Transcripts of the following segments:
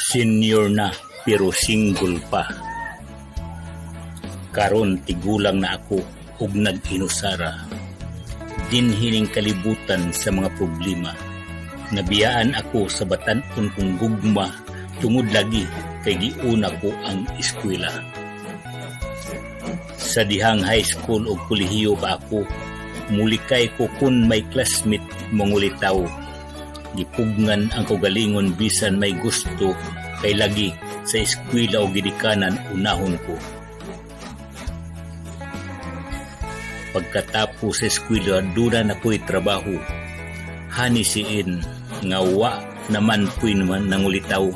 Senior na pero single pa. Karon tigulang na ako ug nag-inusara. Dinhining kalibutan sa mga problema. Nabiyaan ako sa batan-on kong gugma tungod lagi kay giuna ko ang eskwela. Sa dihang high school o kolehiyo pa ako, mulikay ko kun may classmate mangulitaw. Gipugngan ang kaugalingon bisan may gusto kay lagi sa eskwela o gidikanan unahon ko. Pagkatapos sa eskwela, duna na ko'y trabaho. Hanisiin nga wa naman po'y naman nangulitaw.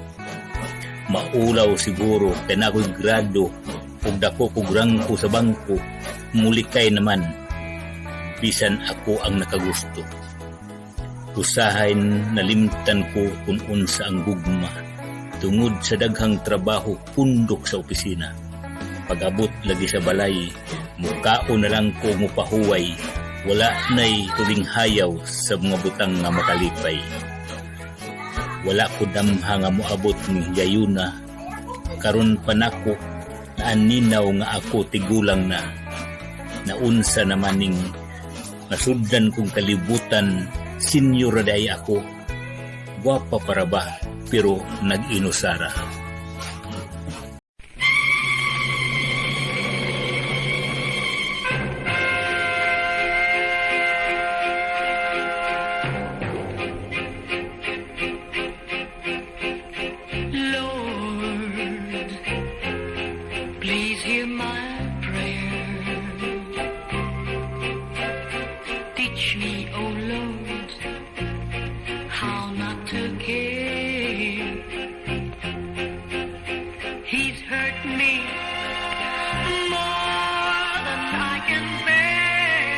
Maulaw siguro kay na ako'y grado ug dako kog rangko sa bangko, mulikay naman bisan ako ang nakagusto. Usahayn nalimtan ko kung unsa ang gugma tungod sa daghang trabaho pundok sa opisina. Pag-abot lagi sa balay, mukao na lang ko mupahuway, wala na'y tuling hayaw sa mga butang nga makalipay. Wala ko damha nga moabot ni gayuna, karon panako na aninaw nga ako tigulang na. Naunsa naman ning nasuddan kong kalibutan, senior day ako. Gwapa para ba, pero nag-inusara. Please hear my prayer. Teach me, oh Lord, how not to care. He's hurt me more than I can bear.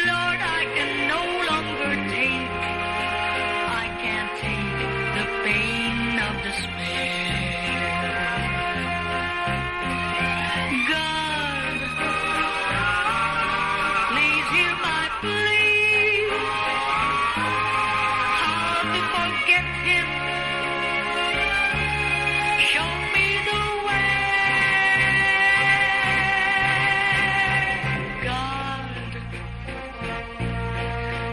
Lord, I can no longer take, I can't take the pain of despair. God, please hear my plea. How to forget him? Show me the way. God,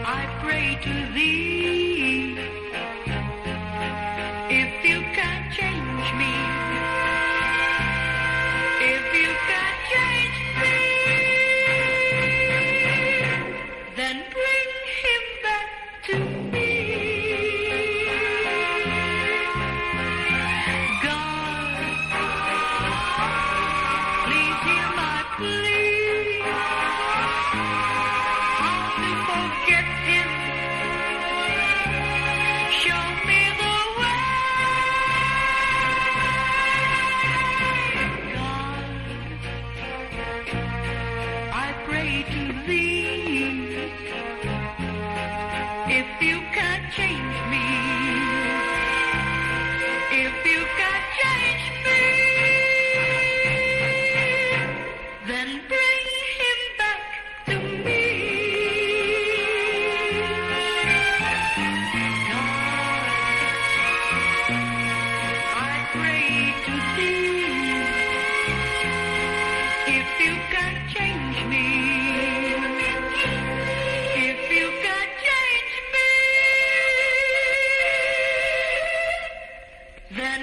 I pray to thee. If you can change me, if you can change me, then bring him back to me. God, please hear my plea. How to forget him? Show me the way. God, I pray to thee. If you can change me, if you can change me, then bring him back to me. God, I pray to thee. If you can change me, if you can change me, then